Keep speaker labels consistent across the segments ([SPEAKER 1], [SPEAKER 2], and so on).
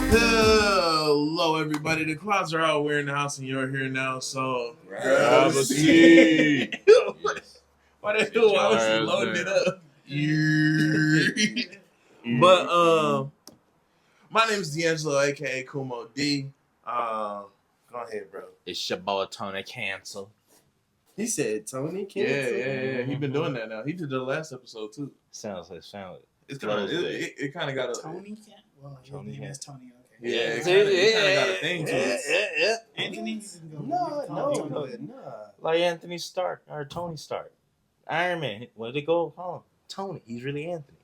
[SPEAKER 1] Hello, everybody. The clouds are out. We're in the house, and you're here now. So
[SPEAKER 2] grab a seat.
[SPEAKER 1] Why the hell I was loading it up? But my name is D'Angelo, aka Kumo D. Go ahead, bro.
[SPEAKER 2] It's your boy Tony Cancel.
[SPEAKER 3] He said Tony Cancel.
[SPEAKER 1] Yeah. He been doing that now. He did the last episode too.
[SPEAKER 2] Sounds.
[SPEAKER 1] It's kind of it kind of got a
[SPEAKER 4] Tony can't. Well, your name is Tony. Okay.
[SPEAKER 1] Yeah, it kind of got a thing to it.
[SPEAKER 2] Yeah.
[SPEAKER 4] Anthony.
[SPEAKER 3] No.
[SPEAKER 2] Like Anthony Stark or Tony Stark. Iron Man. What did they go call him? Tony. He's really Anthony.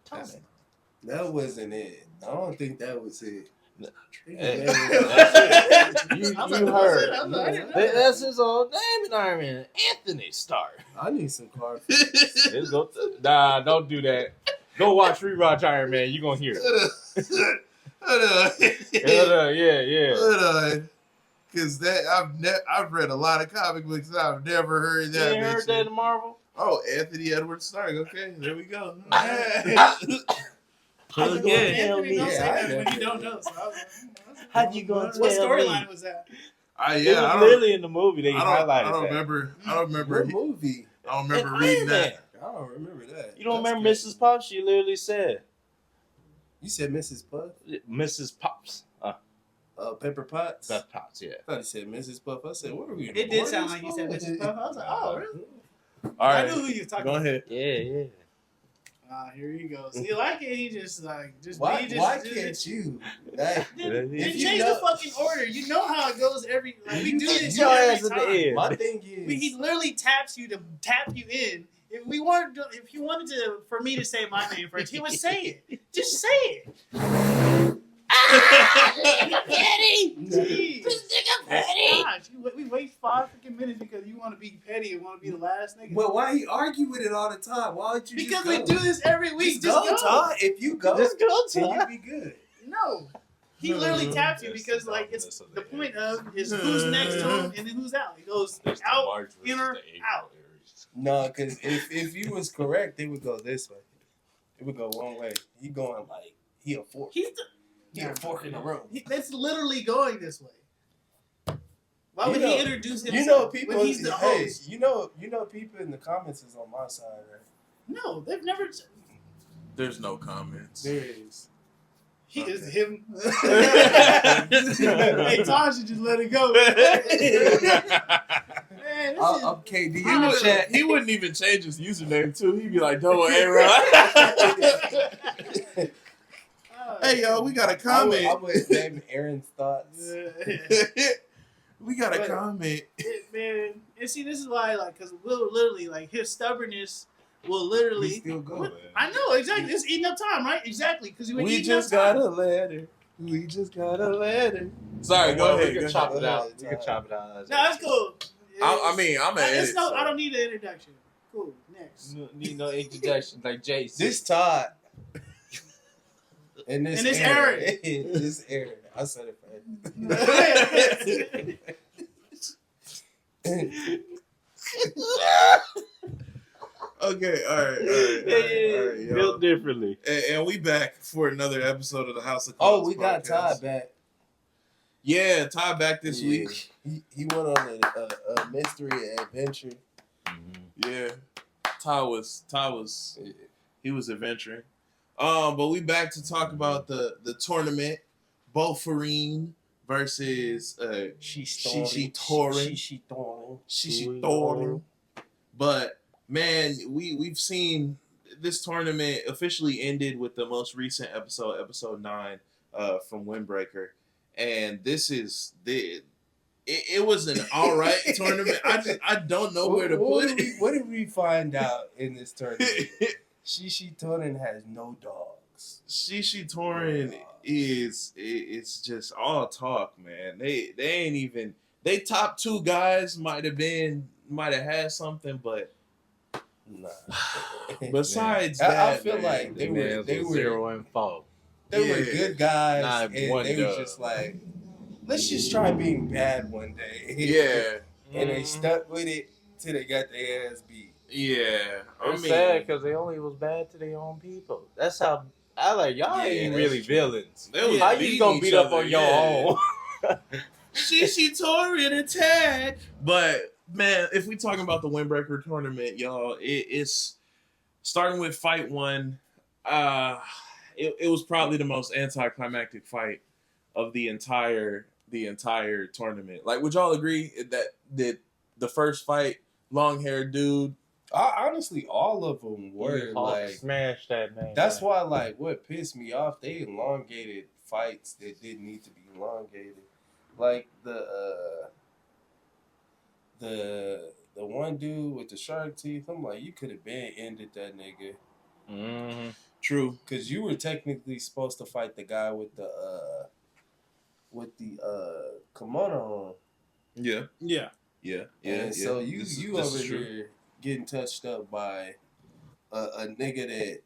[SPEAKER 2] Tony.
[SPEAKER 3] That wasn't it. I don't think that was it.
[SPEAKER 2] You
[SPEAKER 4] like,
[SPEAKER 2] heard.
[SPEAKER 4] I didn't know
[SPEAKER 2] That's his old name in Iron Man. Anthony Stark.
[SPEAKER 3] I need some car.
[SPEAKER 2] Let's go. Nah, don't do that. Go rewatch Iron Man. You gonna hear it.
[SPEAKER 1] Hold on.
[SPEAKER 2] Yeah.
[SPEAKER 1] Hold on. Because I've read a lot of comic books and I've never heard that.
[SPEAKER 2] You ain't heard that in Marvel?
[SPEAKER 1] Oh, Anthony Edward Stark. Okay, there we go.
[SPEAKER 4] Anthony don't say
[SPEAKER 3] Yeah,
[SPEAKER 4] that when you don't know. So I was like,
[SPEAKER 2] How you gonna tell
[SPEAKER 4] what
[SPEAKER 2] me?
[SPEAKER 4] storyline was that?
[SPEAKER 2] It was literally in the movie. They highlighted
[SPEAKER 1] I don't
[SPEAKER 2] that.
[SPEAKER 1] remember. I don't remember.
[SPEAKER 3] What movie?
[SPEAKER 1] I don't remember
[SPEAKER 2] In
[SPEAKER 1] reading
[SPEAKER 2] Iron
[SPEAKER 1] that.
[SPEAKER 2] Man.
[SPEAKER 3] I don't remember that.
[SPEAKER 2] You don't
[SPEAKER 3] That's
[SPEAKER 2] remember
[SPEAKER 3] good.
[SPEAKER 2] Mrs. Pops? She literally said,
[SPEAKER 3] You said Mrs. Puff?
[SPEAKER 2] Mrs. Pops.
[SPEAKER 3] Pepper Potts?
[SPEAKER 2] That's Pops, yeah.
[SPEAKER 3] I thought he said Mrs. Puff. I said, what are we?
[SPEAKER 4] It did sound like you said Mrs. Puff. I was like, oh, really?
[SPEAKER 1] All
[SPEAKER 4] I
[SPEAKER 1] right,
[SPEAKER 4] knew who you were talking
[SPEAKER 1] go
[SPEAKER 4] about.
[SPEAKER 1] ahead.
[SPEAKER 2] Yeah.
[SPEAKER 4] Here he goes. See, like it, he just
[SPEAKER 3] Why
[SPEAKER 4] he
[SPEAKER 3] can't you? Like,
[SPEAKER 4] Then
[SPEAKER 3] If you
[SPEAKER 4] change
[SPEAKER 3] know-
[SPEAKER 4] the fucking order. You know how it goes every. Like, we do this
[SPEAKER 2] Your
[SPEAKER 4] shit
[SPEAKER 2] ass
[SPEAKER 4] every
[SPEAKER 2] at the
[SPEAKER 4] time.
[SPEAKER 2] end.
[SPEAKER 3] my thing is,
[SPEAKER 4] He literally taps you to tap you in. If he wanted for me to say my name first, he would say it. Just say it. Petty. Jeez. Gosh, we waste 5 freaking minutes because you want to be petty and want to be the last nigga.
[SPEAKER 3] but why he argue with it all the time? Why don't you
[SPEAKER 4] Because
[SPEAKER 3] just
[SPEAKER 4] we
[SPEAKER 3] go?
[SPEAKER 4] do this every week.
[SPEAKER 3] Just go, Todd. If you go,
[SPEAKER 2] Just go,
[SPEAKER 3] then
[SPEAKER 2] Todd.
[SPEAKER 3] you be good.
[SPEAKER 4] No. He literally taps you because like it's the point of is who's next to him and then who's out. He goes out, inner, out.
[SPEAKER 3] No, because if you was correct, it would go this way. It would go one way. He going like he a fork.
[SPEAKER 4] He's
[SPEAKER 3] He a fork in the room.
[SPEAKER 4] that's literally going this way. Why would he introduce himself
[SPEAKER 3] You know people.
[SPEAKER 4] when he's the
[SPEAKER 3] Hey,
[SPEAKER 4] host?
[SPEAKER 3] you know people in the comments is on my side, right?
[SPEAKER 4] No, they've never.
[SPEAKER 1] There's no comments.
[SPEAKER 3] There is.
[SPEAKER 4] He is
[SPEAKER 3] Okay.
[SPEAKER 4] him. Hey, Todd should just let it go. Man, this
[SPEAKER 3] I'm KD
[SPEAKER 1] He
[SPEAKER 3] in the chat.
[SPEAKER 1] wouldn't even change his username too. He'd be like double A-Rod. Hey yo, we got a
[SPEAKER 3] I
[SPEAKER 1] comment.
[SPEAKER 3] would name Aaron's thoughts.
[SPEAKER 1] We got a
[SPEAKER 4] But-
[SPEAKER 1] comment.
[SPEAKER 4] Man, and see, this is why, like, because Will literally, like, his stubbornness will literally.
[SPEAKER 3] We still go.
[SPEAKER 4] I know exactly. It's eating up time, right? Exactly, because you were
[SPEAKER 1] We
[SPEAKER 4] eating
[SPEAKER 1] just
[SPEAKER 4] up
[SPEAKER 1] got
[SPEAKER 4] time.
[SPEAKER 1] a letter. We just got a letter. Sorry, go
[SPEAKER 2] Well,
[SPEAKER 1] ahead.
[SPEAKER 2] We
[SPEAKER 1] Go
[SPEAKER 2] can chop
[SPEAKER 1] ahead.
[SPEAKER 2] it out.
[SPEAKER 3] ahead.
[SPEAKER 2] We can chop it out.
[SPEAKER 4] No, that's cool.
[SPEAKER 1] I mean, I'm an
[SPEAKER 4] It's
[SPEAKER 1] edit.
[SPEAKER 4] no,
[SPEAKER 1] so-
[SPEAKER 4] I don't need an introduction. Cool. Next.
[SPEAKER 2] Need no introduction like Jason.
[SPEAKER 3] This Todd. And this
[SPEAKER 4] And it's
[SPEAKER 3] Aaron.
[SPEAKER 4] Aaron.
[SPEAKER 3] This Aaron. I said it for him.
[SPEAKER 1] Okay, all right. Yo.
[SPEAKER 2] Built differently.
[SPEAKER 1] And we back for another episode of the House of
[SPEAKER 3] Oh,
[SPEAKER 1] Cards
[SPEAKER 3] we got
[SPEAKER 1] podcast.
[SPEAKER 3] Todd back.
[SPEAKER 1] Yeah, Todd back this
[SPEAKER 3] Yeah.
[SPEAKER 1] week.
[SPEAKER 3] He went on a mystery adventure.
[SPEAKER 1] Yeah, Todd was he was adventuring. But we back to talk about the tournament, Bofurin versus Shishitoren. But man, we've seen this tournament officially ended with the most recent episode 9, from Windbreaker, and this is it was an all right tournament. I don't know where to put it.
[SPEAKER 3] What did we find out in this tournament? Shishitoren has no dogs.
[SPEAKER 1] Shishitoren is it's just all talk, man. They ain't even they top 2 guys might have had something, but
[SPEAKER 3] Nah.
[SPEAKER 1] besides
[SPEAKER 3] I
[SPEAKER 1] that,
[SPEAKER 3] feel
[SPEAKER 1] man,
[SPEAKER 3] like they were
[SPEAKER 2] 0-4.
[SPEAKER 3] they were
[SPEAKER 1] Yeah.
[SPEAKER 3] good guys,
[SPEAKER 2] Nah,
[SPEAKER 3] and
[SPEAKER 2] one
[SPEAKER 3] they were
[SPEAKER 2] dub.
[SPEAKER 3] just like, let's just try being bad one day.
[SPEAKER 1] yeah,
[SPEAKER 3] And they stuck with it till they got their ass beat.
[SPEAKER 1] yeah. I
[SPEAKER 2] It's
[SPEAKER 1] mean,
[SPEAKER 2] sad because they only was bad to their own people. That's how I like y'all
[SPEAKER 1] Yeah,
[SPEAKER 2] ain't
[SPEAKER 1] that's
[SPEAKER 2] really
[SPEAKER 1] true.
[SPEAKER 2] villains.
[SPEAKER 1] They was
[SPEAKER 2] How you
[SPEAKER 1] beating
[SPEAKER 2] gonna
[SPEAKER 1] each
[SPEAKER 2] beat up
[SPEAKER 1] other,
[SPEAKER 2] on your
[SPEAKER 1] yeah.
[SPEAKER 2] own?
[SPEAKER 1] Shishitoren attack. But man, if we talking about the Windbreaker tournament, y'all, it's starting with fight one. It was probably the most anticlimactic fight of the entire tournament. Like, would y'all agree that the first fight, long haired dude?
[SPEAKER 3] Honestly, all of them were
[SPEAKER 2] Hulk
[SPEAKER 3] like.
[SPEAKER 2] smash that man.
[SPEAKER 3] That's why, like, what pissed me off, they elongated fights that didn't need to be elongated. Like the one dude with the shark teeth. I'm like, you could have been ended that nigga.
[SPEAKER 2] Mm-hmm.
[SPEAKER 1] True.
[SPEAKER 3] Because you were technically supposed to fight the guy with the kimono on.
[SPEAKER 1] Yeah.
[SPEAKER 4] Yeah.
[SPEAKER 3] And so you
[SPEAKER 1] This
[SPEAKER 3] over
[SPEAKER 1] is true.
[SPEAKER 3] here getting touched up by a nigga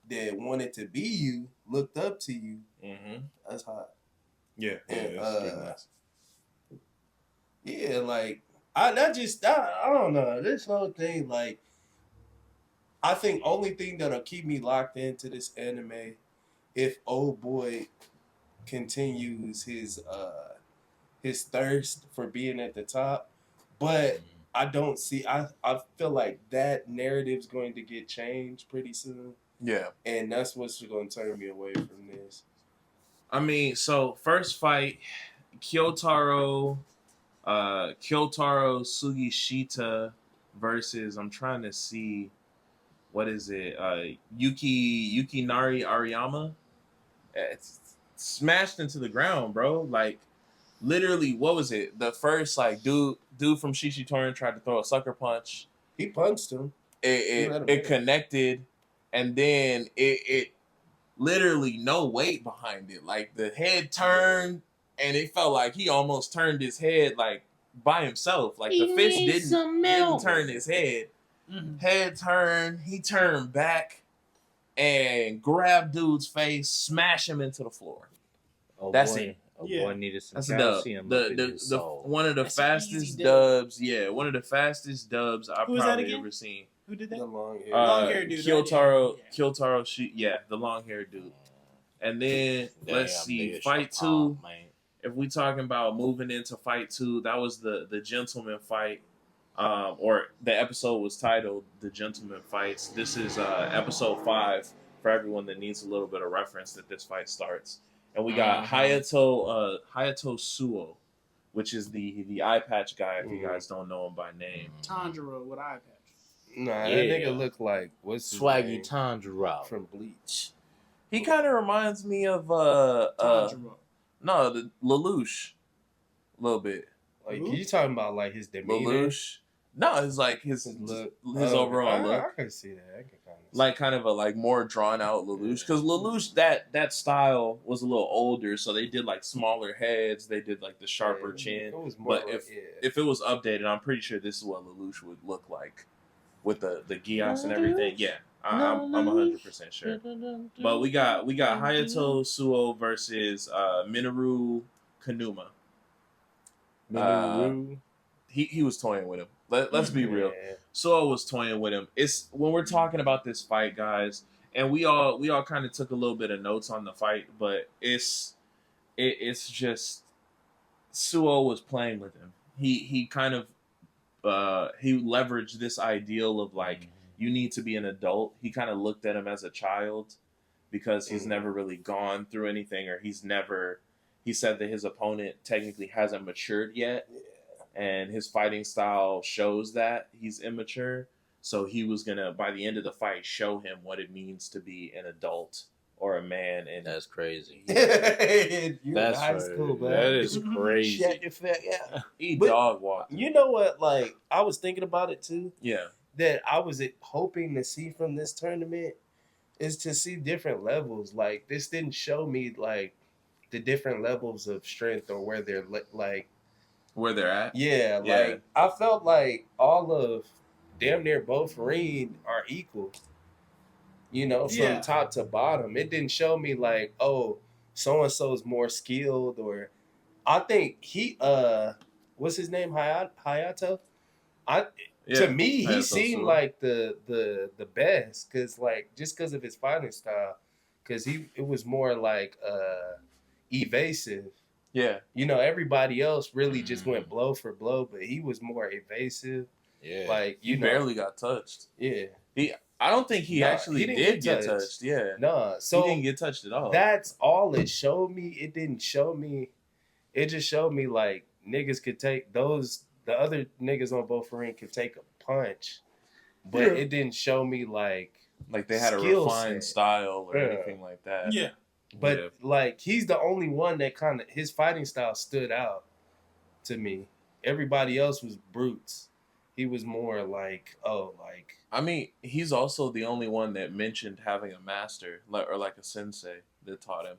[SPEAKER 3] that wanted to be you, looked up to you.
[SPEAKER 1] Mm-hmm.
[SPEAKER 3] That's hot.
[SPEAKER 1] Yeah.
[SPEAKER 3] And,
[SPEAKER 1] That's pretty nice.
[SPEAKER 3] Yeah, like I don't know. This whole thing, like, I think only thing that'll keep me locked into this anime if old boy continues his thirst for being at the top. But I don't see I feel like that narrative's going to get changed pretty soon.
[SPEAKER 1] Yeah.
[SPEAKER 3] And that's what's going to turn me away from this.
[SPEAKER 1] I mean, so first fight, Kyotaro Sugishita versus, I'm trying to see, what is it? Yukinari Ariyama. It's smashed into the ground, bro. Like, literally, what was it? The first, like, dude from Shishitoren tried to throw a sucker punch.
[SPEAKER 3] He punched him.
[SPEAKER 1] It connected, and then it literally no weight behind it. Like, the head turned, and it felt like he almost turned his head, like, by himself. Like, the fist didn't turn his head.
[SPEAKER 4] Mm-hmm.
[SPEAKER 1] Head turned, he turned back and grabbed dude's face, smash him into the floor. That's it.
[SPEAKER 2] Boy needed some
[SPEAKER 1] That's a dub.
[SPEAKER 2] calcium.
[SPEAKER 1] One of the
[SPEAKER 4] That's an
[SPEAKER 1] fastest
[SPEAKER 4] easy dub.
[SPEAKER 1] dubs. Yeah, one of the fastest dubs I've
[SPEAKER 4] Who was that
[SPEAKER 1] probably
[SPEAKER 4] again?
[SPEAKER 1] ever seen.
[SPEAKER 4] Who did
[SPEAKER 3] The
[SPEAKER 4] that?
[SPEAKER 3] long hair.
[SPEAKER 4] Long-haired dude, right?
[SPEAKER 1] Kyotaro, the long haired dude. And then let's see, fight two. If we talking about moving into fight two, that was the gentleman fight. Or the episode was titled "The Gentleman Fights." This is episode 5 for everyone that needs a little bit of reference that this fight starts. And we got Hayato Suo, which is the eye patch guy. If you guys don't know him by name,
[SPEAKER 4] Tanjiro with eye patch.
[SPEAKER 3] Nah, that nigga look like what's his
[SPEAKER 2] Swaggy
[SPEAKER 3] name?
[SPEAKER 2] Tanjiro
[SPEAKER 3] From Bleach.
[SPEAKER 1] he kind of reminds me of
[SPEAKER 4] Tanjiro.
[SPEAKER 1] the Lelouch, a little bit.
[SPEAKER 3] Like,
[SPEAKER 4] Who?
[SPEAKER 3] you talking about like his demeanor?
[SPEAKER 1] Lelouch. No, it's like his
[SPEAKER 3] look,
[SPEAKER 1] his overall look.
[SPEAKER 3] I can see that. I can kind of
[SPEAKER 1] Like, kind of a like more drawn out Lelouch, because Lelouch that style was a little older, so they did like smaller heads, they did like the sharper chin.
[SPEAKER 3] It was more
[SPEAKER 1] But
[SPEAKER 3] like,
[SPEAKER 1] if it was updated, I'm pretty sure this is what Lelouch would look like with the Gias and everything. Yeah, I'm 100% sure. But we got Hayato Suo versus Minoru Kanuma. He was toying with him. Let's be real.
[SPEAKER 3] Yeah.
[SPEAKER 1] Suo was toying with him. It's when we're talking about this fight, guys, and we all kind of took a little bit of notes on the fight, but it's just Suo was playing with him. He kind of he leveraged this ideal of like, you need to be an adult. He kind of looked at him as a child because he's never really gone through anything, or he said that his opponent technically hasn't matured yet. And his fighting style shows that he's immature. So he was gonna, by the end of the fight, show him what it means to be an adult or a man. And
[SPEAKER 2] that's crazy.
[SPEAKER 3] You're
[SPEAKER 2] That's
[SPEAKER 3] in high
[SPEAKER 2] right.
[SPEAKER 3] school, man.
[SPEAKER 2] That is crazy.
[SPEAKER 3] Shut your fat, yeah.
[SPEAKER 1] he
[SPEAKER 3] But
[SPEAKER 1] dog walked.
[SPEAKER 3] You know what? Like, I was thinking about it too.
[SPEAKER 1] Yeah.
[SPEAKER 3] That I was hoping to see from this tournament is to see different levels. Like, this didn't show me like the different levels of strength or where they're like.
[SPEAKER 1] Where they're at?
[SPEAKER 3] Yeah,
[SPEAKER 1] Yeah.
[SPEAKER 3] like I felt like all of damn near Bofurin are equal. You know, from top to bottom. It didn't show me like, oh, so and so is more skilled, or I think he what's his name? Hayato? To me, he
[SPEAKER 1] Hayato
[SPEAKER 3] seemed
[SPEAKER 1] Suo.
[SPEAKER 3] like the best, cause like just because of his fighting style. because it was more like evasive.
[SPEAKER 1] Yeah.
[SPEAKER 3] You know, everybody else really just went blow for blow, but he was more evasive.
[SPEAKER 2] Yeah.
[SPEAKER 3] Like
[SPEAKER 1] He barely got touched.
[SPEAKER 3] Yeah.
[SPEAKER 1] I don't think he actually did get touched. Yeah.
[SPEAKER 3] Nah. So
[SPEAKER 1] he didn't get touched at all.
[SPEAKER 3] That's all it showed me. It didn't show me. It just showed me like niggas could take those. The other niggas on Bofurin could take a punch, but it didn't show me like
[SPEAKER 1] they had a refined style or anything like that.
[SPEAKER 4] Yeah.
[SPEAKER 3] But like he's the only one that kind of his fighting style stood out to me. Everybody else was brutes. He was more like
[SPEAKER 1] I mean, he's also the only one that mentioned having a master or like a sensei that taught him.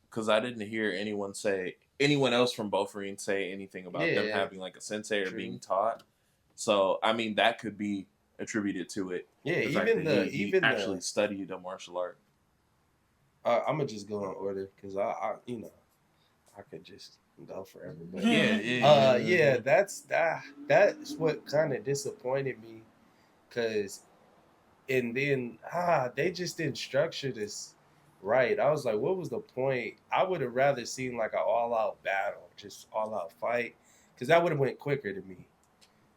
[SPEAKER 1] Because I didn't hear anyone else from Bofurin say anything about them having like a sensei or being taught. So I mean, that could be attributed to it.
[SPEAKER 3] Yeah,
[SPEAKER 1] he actually studied a martial art.
[SPEAKER 3] I'm gonna just go in order because I could just go forever. But that's what kind of disappointed me, and then they just didn't structure this right. I was like, what was the point? I would have rather seen like an all-out battle, just all-out fight, because that would have went quicker to me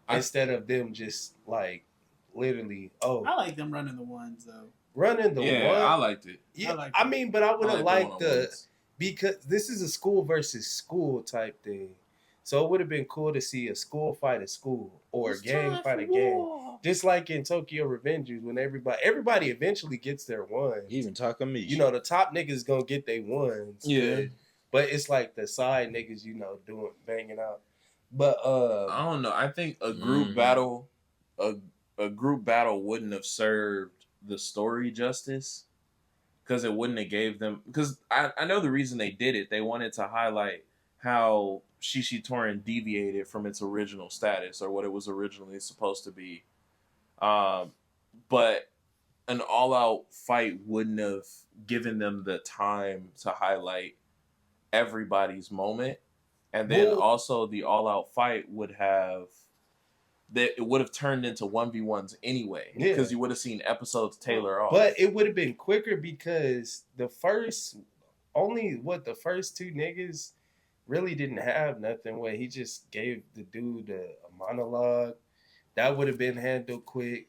[SPEAKER 3] instead of them just like literally.
[SPEAKER 4] I like them running the ones though.
[SPEAKER 3] Running the one,
[SPEAKER 1] I liked it.
[SPEAKER 3] Yeah, I mean, but I would have liked because this is a school versus school type thing. So it would have been cool to see a school fight a school or a gang fight a gang. Just like in Tokyo Revengers when everybody eventually gets their ones.
[SPEAKER 2] Even Takamichi.
[SPEAKER 3] You know, the top niggas gonna get their ones.
[SPEAKER 1] Yeah.
[SPEAKER 3] But it's like the side niggas, doing banging out. But
[SPEAKER 1] I don't know. I think a group battle a group battle wouldn't have served the story justice. Because it wouldn't have gave them... Because I know the reason they did it. They wanted to highlight how Shishitoren deviated from its original status or what it was originally supposed to be. But an all-out fight wouldn't have given them the time to highlight everybody's moment. And then also the all-out fight would have... It would have turned into 1v1s anyway. Because you would have seen episodes tailor off.
[SPEAKER 3] But it would have been quicker because the first two niggas really didn't have nothing where he just gave the dude a monologue. That would have been handled quick.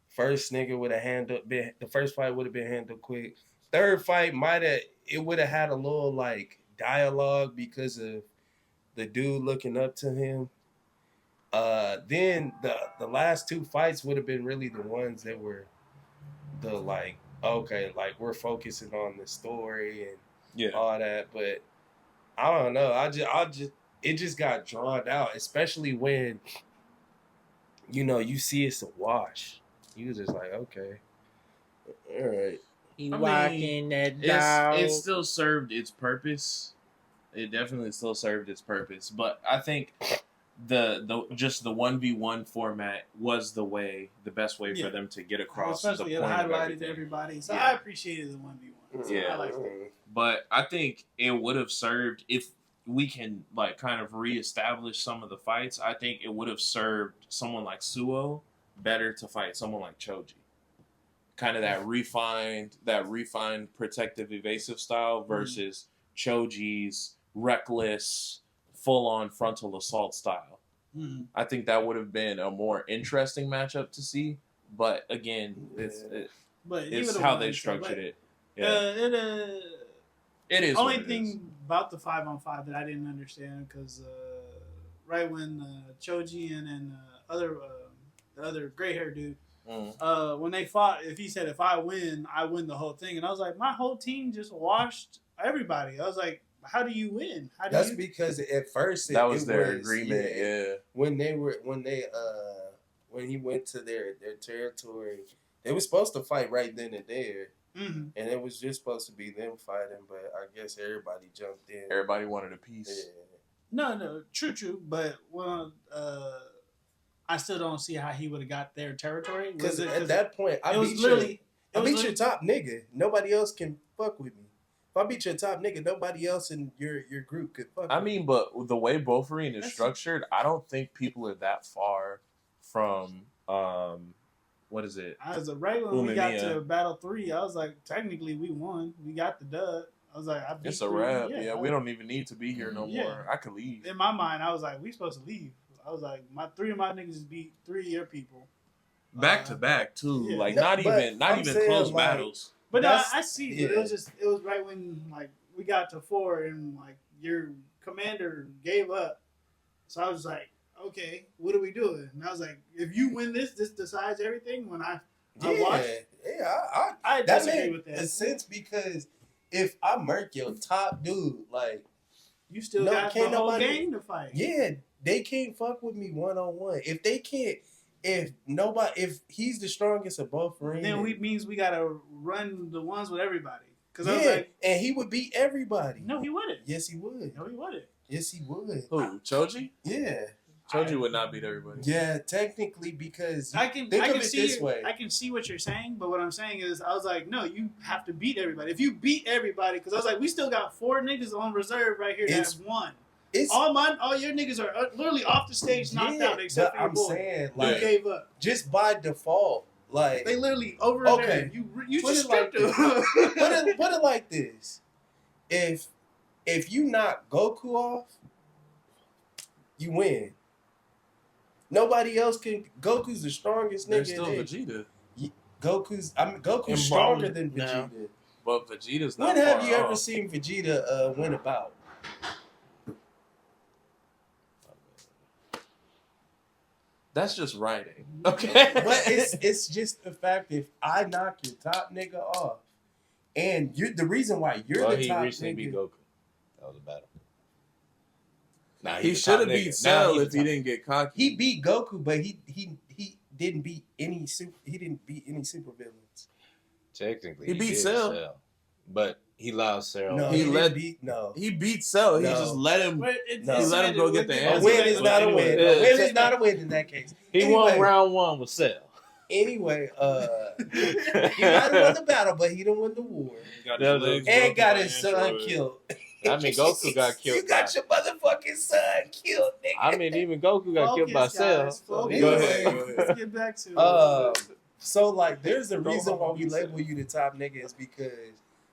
[SPEAKER 3] First nigga would have the first fight would have been handled quick. Third fight would have had a little like dialogue because of the dude looking up to him. Then the last two fights would have been really the ones that were the like, okay, like we're focusing on the story and all that. But I don't know. It just got drawn out, especially when, you see it's a wash. You was just like, okay, all right.
[SPEAKER 1] It still served its purpose. It definitely still served its purpose. But I think the just the 1v1 format was the best way for them to get across.
[SPEAKER 4] Especially
[SPEAKER 1] the point
[SPEAKER 4] it highlighted everybody. So I appreciated the 1v1. So I liked it.
[SPEAKER 1] But I think it would have served if we can like kind of reestablish some of the fights. I think it would have served someone like Suo better to fight someone like Choji. Kind of that refined protective evasive style versus Choji's reckless full-on frontal assault style. I think that would have been a more interesting matchup to see. But again, it's how they structured it. Yeah. It is.
[SPEAKER 4] Only thing about the 5-on-5 that I didn't understand because right when Choji and then the other gray hair dude, when they fought, if he said if I win the whole thing, and I was like, my whole team just washed everybody. I was like, how do you win?
[SPEAKER 3] Because at first
[SPEAKER 1] that was their agreement. Yeah.
[SPEAKER 3] When he went to their territory, they were supposed to fight right then and there. And it was just supposed to be them fighting, but I guess everybody jumped in.
[SPEAKER 1] Everybody wanted a piece.
[SPEAKER 4] Yeah. No, true. But I still don't see how he would have got their territory.
[SPEAKER 3] Because at that point, I beat your top nigga. Nobody else can fuck with me. If I beat your top nigga, nobody else in your group could fuck with me.
[SPEAKER 1] I mean, but the way Bofurin is structured, I don't think people are that far from what is it?
[SPEAKER 4] I was right when we got
[SPEAKER 1] Umemiya.
[SPEAKER 4] to Battle 3. I was like, technically, we won. We got the dub. I was like, I beat
[SPEAKER 1] It's a
[SPEAKER 4] 3.
[SPEAKER 1] wrap. Yeah, we
[SPEAKER 4] I-
[SPEAKER 1] don't even need to be here no
[SPEAKER 4] Yeah.
[SPEAKER 1] more. I could leave.
[SPEAKER 4] In my mind, I was like, we supposed to leave. I was like, 3 of my niggas beat 3 of your people.
[SPEAKER 1] Back to back too.
[SPEAKER 4] Yeah.
[SPEAKER 1] Like
[SPEAKER 3] No,
[SPEAKER 1] not
[SPEAKER 3] but
[SPEAKER 1] even
[SPEAKER 3] I'm saying,
[SPEAKER 1] close
[SPEAKER 3] like,
[SPEAKER 1] battles.
[SPEAKER 4] But no,
[SPEAKER 3] That's-
[SPEAKER 4] I see.
[SPEAKER 3] yeah.
[SPEAKER 4] But it was right when like we got to 4 and like your commander gave up. So I was like, okay, what are we doing? And I was like, if you win this decides everything. When I watched, I
[SPEAKER 3] that
[SPEAKER 4] disagree
[SPEAKER 3] made
[SPEAKER 4] with that.
[SPEAKER 3] a sense because if I murk your top dude, like,
[SPEAKER 4] You still
[SPEAKER 3] No,
[SPEAKER 4] got the
[SPEAKER 3] can't
[SPEAKER 4] whole
[SPEAKER 3] nobody-
[SPEAKER 4] game to fight.
[SPEAKER 3] yeah, they can't fuck with me 1-on-1. If they can't, if he's the strongest of both rings,
[SPEAKER 4] Then means we gotta run the ones with everybody. Because I was
[SPEAKER 3] yeah,
[SPEAKER 4] like,
[SPEAKER 3] and he would beat everybody.
[SPEAKER 4] no, he wouldn't.
[SPEAKER 3] Yes, he would.
[SPEAKER 4] No, he wouldn't.
[SPEAKER 3] Yes, he would.
[SPEAKER 1] Who? Choji?
[SPEAKER 3] Yeah,
[SPEAKER 1] Choji would not beat everybody.
[SPEAKER 3] yeah, technically because
[SPEAKER 4] I can
[SPEAKER 3] think of it
[SPEAKER 4] see
[SPEAKER 3] this way.
[SPEAKER 4] I can see what you're saying, but what I'm saying is, I was like, no, you have to beat everybody. If you beat everybody, because I was like, we still got 4 niggas on reserve right here
[SPEAKER 3] It's-
[SPEAKER 4] that won.
[SPEAKER 3] It's
[SPEAKER 4] All your niggas are literally off the stage, knocked
[SPEAKER 3] yeah,
[SPEAKER 4] out, except
[SPEAKER 3] but
[SPEAKER 4] for your
[SPEAKER 3] I'm
[SPEAKER 4] boy.
[SPEAKER 3] saying
[SPEAKER 4] Who
[SPEAKER 3] like
[SPEAKER 4] gave up.
[SPEAKER 3] just by default, like
[SPEAKER 4] They literally over
[SPEAKER 3] Okay.
[SPEAKER 4] there. You
[SPEAKER 3] Put
[SPEAKER 4] just
[SPEAKER 3] it like
[SPEAKER 4] stripped them.
[SPEAKER 3] put it like this: if you knock Goku off, you win. Nobody else can. Goku's the strongest
[SPEAKER 1] There's
[SPEAKER 3] nigga.
[SPEAKER 1] still
[SPEAKER 3] in there.
[SPEAKER 1] Vegeta,
[SPEAKER 3] Goku's
[SPEAKER 2] And
[SPEAKER 3] stronger
[SPEAKER 2] Broly
[SPEAKER 3] than
[SPEAKER 2] now.
[SPEAKER 3] Vegeta.
[SPEAKER 1] but Vegeta's not.
[SPEAKER 3] When have
[SPEAKER 1] far
[SPEAKER 3] you ever
[SPEAKER 1] off.
[SPEAKER 3] seen Vegeta win a bout?
[SPEAKER 1] That's just writing. Okay,
[SPEAKER 3] But it's just the fact if I knock your top nigga off, and you're the reason why you're
[SPEAKER 2] Well,
[SPEAKER 3] the
[SPEAKER 2] he
[SPEAKER 3] top
[SPEAKER 2] recently
[SPEAKER 3] nigga.
[SPEAKER 2] beat Goku. That was a battle. Nah,
[SPEAKER 1] he
[SPEAKER 2] the
[SPEAKER 1] should have
[SPEAKER 2] top
[SPEAKER 1] beat
[SPEAKER 2] nigga.
[SPEAKER 1] Cell
[SPEAKER 2] Now
[SPEAKER 1] if he
[SPEAKER 2] the
[SPEAKER 1] didn't get cocky.
[SPEAKER 3] He beat Goku, but he didn't beat any super villains.
[SPEAKER 2] Technically,
[SPEAKER 1] He beat
[SPEAKER 2] did
[SPEAKER 1] Cell.
[SPEAKER 2] but he allowed Cell.
[SPEAKER 3] No,
[SPEAKER 1] He
[SPEAKER 3] he,
[SPEAKER 1] let-
[SPEAKER 3] didn't beat no.
[SPEAKER 1] He beat Cell. He
[SPEAKER 3] No.
[SPEAKER 1] just let him.
[SPEAKER 4] But
[SPEAKER 3] No.
[SPEAKER 1] He let him go get the
[SPEAKER 3] A
[SPEAKER 1] answer.
[SPEAKER 3] win is
[SPEAKER 2] But
[SPEAKER 3] not a
[SPEAKER 2] anyway,
[SPEAKER 3] win.
[SPEAKER 1] yeah.
[SPEAKER 3] A win is not a win in that case.
[SPEAKER 2] He won round 1 with Cell.
[SPEAKER 3] Anyway, he might have won the battle, but he didn't win the war.
[SPEAKER 1] Got
[SPEAKER 2] Yeah,
[SPEAKER 1] his legs
[SPEAKER 3] And
[SPEAKER 1] broken
[SPEAKER 3] got
[SPEAKER 1] by
[SPEAKER 3] his son
[SPEAKER 1] Android.
[SPEAKER 3] killed.
[SPEAKER 2] I mean, Goku got killed.
[SPEAKER 3] You got your motherfucking son killed, nigga.
[SPEAKER 2] I mean, even Goku got killed by
[SPEAKER 4] Focus,
[SPEAKER 2] Cell.
[SPEAKER 4] guys,
[SPEAKER 2] So
[SPEAKER 4] focus.
[SPEAKER 1] Go
[SPEAKER 3] Anyway.
[SPEAKER 1] ahead. Go ahead.
[SPEAKER 4] Let's get back to it.
[SPEAKER 3] So like, there's a
[SPEAKER 1] Go
[SPEAKER 3] reason why
[SPEAKER 1] home,
[SPEAKER 3] we
[SPEAKER 1] you
[SPEAKER 3] label
[SPEAKER 1] said.
[SPEAKER 3] you the top nigga is because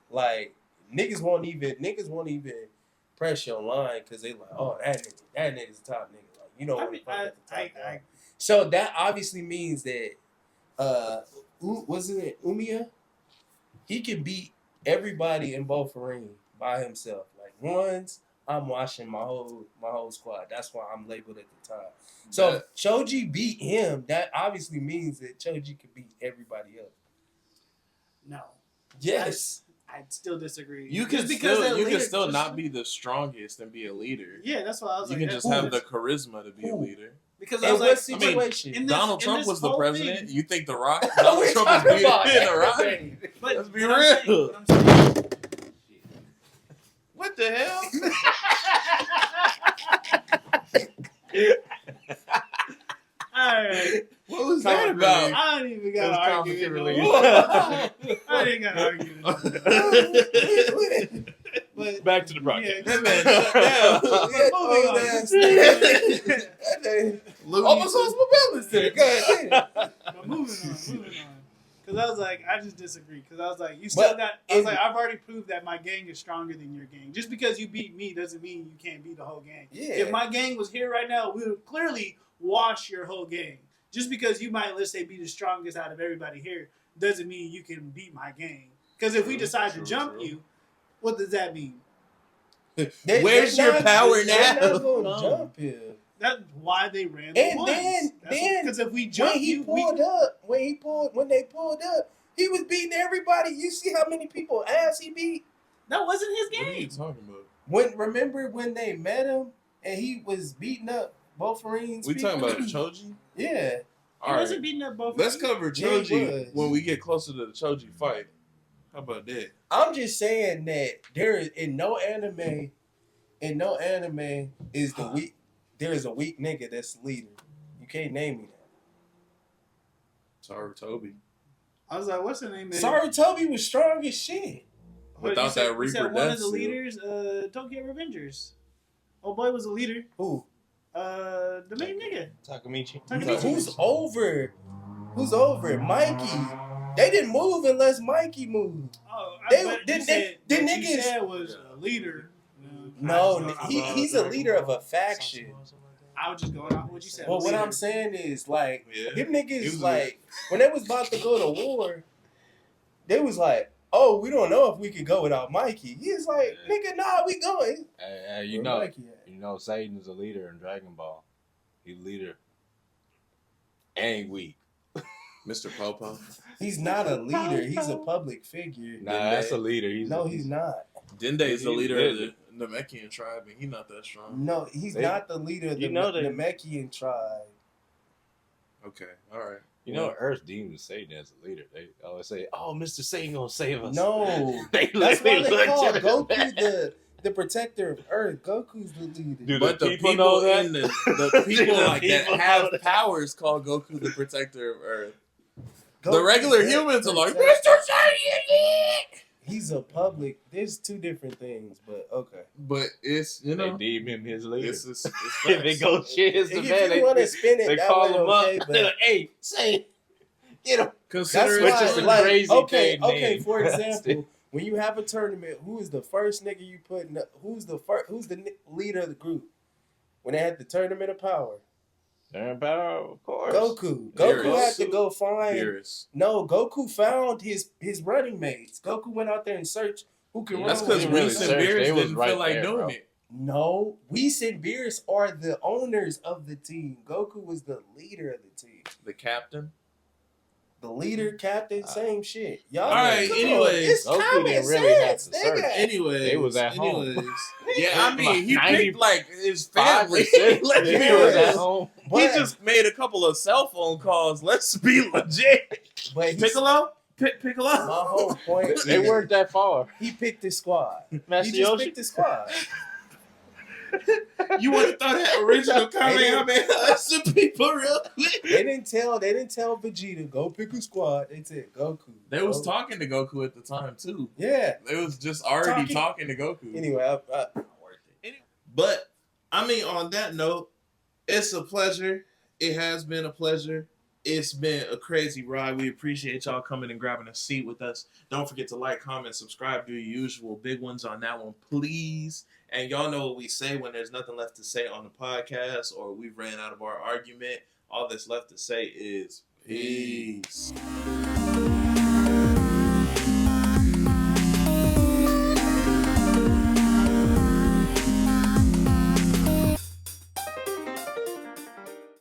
[SPEAKER 3] like niggas won't even press your line because they like, oh that nigga's the top nigga. Like you don't
[SPEAKER 4] I
[SPEAKER 3] want
[SPEAKER 4] mean,
[SPEAKER 3] to fuck with the top
[SPEAKER 4] I
[SPEAKER 3] guy. So that obviously means that wasn't it Umiya? He can beat everybody in Bofurin by himself. Like once I'm watching my whole squad. That's why I'm labeled at the top. So if Choji beat him, that obviously means that Choji could beat everybody else.
[SPEAKER 4] no,
[SPEAKER 3] Yes.
[SPEAKER 4] I still disagree.
[SPEAKER 1] You can
[SPEAKER 4] Just because
[SPEAKER 1] still
[SPEAKER 4] that
[SPEAKER 1] you can
[SPEAKER 4] leader
[SPEAKER 1] still
[SPEAKER 4] just-
[SPEAKER 1] not be the strongest and be a leader.
[SPEAKER 4] Yeah, that's why I was
[SPEAKER 1] You
[SPEAKER 4] like,
[SPEAKER 1] can just
[SPEAKER 4] that's-
[SPEAKER 1] have the charisma to be a
[SPEAKER 3] Who?
[SPEAKER 1] leader.
[SPEAKER 4] because I
[SPEAKER 3] In
[SPEAKER 4] was
[SPEAKER 3] what
[SPEAKER 4] like,
[SPEAKER 3] situation?
[SPEAKER 4] in this-
[SPEAKER 1] Donald
[SPEAKER 4] in
[SPEAKER 1] Trump
[SPEAKER 4] this
[SPEAKER 1] was the
[SPEAKER 4] whole
[SPEAKER 1] president.
[SPEAKER 4] thing-
[SPEAKER 1] You think The Rock?
[SPEAKER 3] We're
[SPEAKER 1] Donald Trump is
[SPEAKER 3] talking
[SPEAKER 1] beating
[SPEAKER 3] about
[SPEAKER 1] The Rock?
[SPEAKER 3] everything.
[SPEAKER 4] but
[SPEAKER 1] Let's be
[SPEAKER 4] what I'm
[SPEAKER 1] real.
[SPEAKER 4] saying- what I'm saying-
[SPEAKER 1] What the hell?
[SPEAKER 4] All right,
[SPEAKER 1] What was
[SPEAKER 2] Comic
[SPEAKER 1] that about?
[SPEAKER 2] relief.
[SPEAKER 4] I don't even
[SPEAKER 2] It
[SPEAKER 4] got
[SPEAKER 2] was
[SPEAKER 4] to argue.
[SPEAKER 2] comic
[SPEAKER 4] it no
[SPEAKER 2] relief.
[SPEAKER 4] more. I didn't got to argue. But
[SPEAKER 2] Back to the broadcast.
[SPEAKER 4] yeah,
[SPEAKER 1] That man shut down.
[SPEAKER 3] Old ass nigga. That nigga almost lost my balance there. God damn.
[SPEAKER 4] But moving on. Because I was like, I just disagree. Because I was like, you still
[SPEAKER 3] But
[SPEAKER 4] got. I was
[SPEAKER 3] in-
[SPEAKER 4] like, I've already proved that my gang is stronger than your gang. Just because you beat me doesn't mean you can't beat the whole gang.
[SPEAKER 3] Yeah.
[SPEAKER 4] If my gang was here right now, we would clearly wash your whole gang. Just because you might, let's say, be the strongest out of everybody here doesn't mean you can beat my gang. Because if we
[SPEAKER 1] True,
[SPEAKER 4] decide
[SPEAKER 1] true,
[SPEAKER 4] to jump
[SPEAKER 1] true.
[SPEAKER 4] you, what does that mean?
[SPEAKER 1] Where's your power
[SPEAKER 3] They're
[SPEAKER 1] now?
[SPEAKER 3] not gonna jump him.
[SPEAKER 4] That's why they ran the
[SPEAKER 3] And
[SPEAKER 4] ones.
[SPEAKER 3] then-
[SPEAKER 4] Because if we jump
[SPEAKER 3] When he
[SPEAKER 4] you,
[SPEAKER 3] pulled up, when they pulled up, he was beating everybody. You see how many people ass he beat?
[SPEAKER 4] that wasn't his
[SPEAKER 1] What are you
[SPEAKER 4] game.
[SPEAKER 1] talking about?
[SPEAKER 3] Remember when they met him and he was beating up Bofurin's
[SPEAKER 1] We talking
[SPEAKER 3] people?
[SPEAKER 1] about Choji?
[SPEAKER 3] Yeah.
[SPEAKER 4] He
[SPEAKER 1] All
[SPEAKER 4] wasn't
[SPEAKER 1] right.
[SPEAKER 4] beating up both.
[SPEAKER 1] Let's cover
[SPEAKER 3] Yeah, he
[SPEAKER 1] Choji
[SPEAKER 3] was.
[SPEAKER 1] when we get closer to the Choji fight. How about that?
[SPEAKER 3] I'm just saying that there is in no anime is the weak. There is a weak nigga that's the leader. You can't name me that.
[SPEAKER 1] Sorry, Toby.
[SPEAKER 4] I was like, what's the name?
[SPEAKER 3] Sorry, Toby was strong as shit.
[SPEAKER 1] Without that
[SPEAKER 4] you said
[SPEAKER 1] Reaper
[SPEAKER 4] one
[SPEAKER 1] death
[SPEAKER 4] of the
[SPEAKER 1] suit.
[SPEAKER 4] leaders, Tokyo Revengers. Oh boy was a leader.
[SPEAKER 3] Who?
[SPEAKER 4] The main nigga.
[SPEAKER 2] Takamichi.
[SPEAKER 4] Takamichi.
[SPEAKER 3] Who's over? Who's over it? Mikey. They didn't move unless Mikey moved.
[SPEAKER 4] Oh,
[SPEAKER 3] They-
[SPEAKER 4] but
[SPEAKER 3] the
[SPEAKER 4] you said,
[SPEAKER 3] niggas-
[SPEAKER 4] what you said was a leader.
[SPEAKER 3] No, he's a leader of a faction.
[SPEAKER 4] I was just going off what you said.
[SPEAKER 3] Well, what
[SPEAKER 4] leader.
[SPEAKER 3] I'm saying is, like,
[SPEAKER 1] Yeah.
[SPEAKER 3] them
[SPEAKER 1] He
[SPEAKER 3] niggas,
[SPEAKER 1] was
[SPEAKER 3] like, when they was about to go to war, they was like, oh, we don't know if we could go without Mikey. He's like, nigga, nah, we going.
[SPEAKER 2] You
[SPEAKER 3] Where
[SPEAKER 2] know,
[SPEAKER 3] Mikey at?
[SPEAKER 2] you know, Satan's a leader in Dragon Ball. He's a leader. And weak.
[SPEAKER 1] Mr. Popo.
[SPEAKER 3] He's not a leader. He's a public figure.
[SPEAKER 2] Nah, that's a leader.
[SPEAKER 3] He's not.
[SPEAKER 1] Dende is the
[SPEAKER 2] He's
[SPEAKER 1] leader of
[SPEAKER 2] lit.
[SPEAKER 1] the Namekian tribe, and he's not that strong.
[SPEAKER 3] No, he's
[SPEAKER 2] They-
[SPEAKER 3] not the leader of the
[SPEAKER 2] you know that-
[SPEAKER 3] Namekian tribe.
[SPEAKER 1] Okay, all right.
[SPEAKER 2] You know, Earth deems Satan as a leader. They always say, "Oh, Mr. Satan gonna save us."
[SPEAKER 3] No,
[SPEAKER 2] they
[SPEAKER 3] that's why they
[SPEAKER 2] look
[SPEAKER 3] call
[SPEAKER 2] to
[SPEAKER 3] Goku the protector of Earth. Goku's the leader.
[SPEAKER 2] Dude,
[SPEAKER 1] But the people
[SPEAKER 2] know that?
[SPEAKER 1] in the people
[SPEAKER 2] The
[SPEAKER 1] like that
[SPEAKER 2] people
[SPEAKER 1] have
[SPEAKER 2] know that.
[SPEAKER 1] powers call Goku the protector of Earth. The
[SPEAKER 3] Goku's
[SPEAKER 1] regular
[SPEAKER 3] the
[SPEAKER 1] humans are like,
[SPEAKER 3] protector.
[SPEAKER 1] Mr. Satan!
[SPEAKER 3] He's a public. There's two different things, but okay.
[SPEAKER 1] But it's,
[SPEAKER 2] They
[SPEAKER 1] know,
[SPEAKER 2] deem him his leader.
[SPEAKER 1] it's
[SPEAKER 2] If it goes shit, it's the
[SPEAKER 3] If
[SPEAKER 2] man.
[SPEAKER 3] you want to spin it
[SPEAKER 2] They
[SPEAKER 3] that
[SPEAKER 2] call
[SPEAKER 3] way,
[SPEAKER 2] him
[SPEAKER 3] okay,
[SPEAKER 2] up.
[SPEAKER 3] but
[SPEAKER 2] They're like, "Hey, say, get him."
[SPEAKER 3] that's
[SPEAKER 1] consider
[SPEAKER 2] Which
[SPEAKER 3] why,
[SPEAKER 2] is a
[SPEAKER 3] like,
[SPEAKER 2] crazy
[SPEAKER 3] okay,
[SPEAKER 2] thing
[SPEAKER 3] okay.
[SPEAKER 2] name.
[SPEAKER 3] For example, when you have a tournament, who is the first nigga you put in? Who's the leader of the group? When they had the tournament of power,
[SPEAKER 2] Darren Power, of course.
[SPEAKER 3] Goku.
[SPEAKER 1] Beerus.
[SPEAKER 3] Goku had to go find.
[SPEAKER 1] Beerus.
[SPEAKER 3] No, Goku found his running mates. Goku went out there and searched who can
[SPEAKER 1] That's
[SPEAKER 3] run.
[SPEAKER 1] because
[SPEAKER 2] They really
[SPEAKER 1] Reese and
[SPEAKER 2] searched.
[SPEAKER 1] Beerus
[SPEAKER 2] They was
[SPEAKER 1] didn't
[SPEAKER 2] right
[SPEAKER 1] feel like
[SPEAKER 2] there,
[SPEAKER 1] doing
[SPEAKER 2] bro.
[SPEAKER 1] it.
[SPEAKER 3] No, Whis and Beerus are the owners of the team. Goku was the leader of the team.
[SPEAKER 1] The captain.
[SPEAKER 3] The leader, captain, same shit. Y'all,
[SPEAKER 1] All right,
[SPEAKER 3] come on,
[SPEAKER 1] anyways.
[SPEAKER 3] it's
[SPEAKER 2] Goku
[SPEAKER 3] common
[SPEAKER 2] didn't really have
[SPEAKER 3] sense,
[SPEAKER 2] to search.
[SPEAKER 3] nigga.
[SPEAKER 1] Anyways,
[SPEAKER 2] They was at home.
[SPEAKER 1] Yeah, I mean, he
[SPEAKER 2] 90
[SPEAKER 1] picked like his family.
[SPEAKER 2] 5%.
[SPEAKER 1] Let's be
[SPEAKER 2] He was at
[SPEAKER 1] real.
[SPEAKER 2] home.
[SPEAKER 1] He
[SPEAKER 3] But-
[SPEAKER 1] just made a couple of cell phone calls. Let's be legit.
[SPEAKER 3] But he's,
[SPEAKER 1] Piccolo?
[SPEAKER 3] my
[SPEAKER 1] Piccolo?
[SPEAKER 3] whole point
[SPEAKER 2] They
[SPEAKER 3] is
[SPEAKER 2] weren't that far.
[SPEAKER 3] he picked his squad.
[SPEAKER 2] Master
[SPEAKER 3] He just
[SPEAKER 2] Yoshi.
[SPEAKER 3] picked his squad.
[SPEAKER 1] You want to throw that original Kamehameha at some people real quick?
[SPEAKER 3] They didn't tell Vegeta go pick a squad. They said Goku.
[SPEAKER 1] They was
[SPEAKER 3] Go.
[SPEAKER 1] talking to Goku at the time too.
[SPEAKER 3] Yeah.
[SPEAKER 1] They was just already talking to Goku.
[SPEAKER 3] Anyway,
[SPEAKER 1] But I mean, on that note, it's a pleasure. It has been a pleasure. It's been a crazy ride. We appreciate y'all coming and grabbing a seat with us. Don't forget to like, comment, subscribe. Do your usual big ones on that one, please. And y'all know what we say when there's nothing left to say on the podcast or we ran out of our argument. All that's left to say is peace.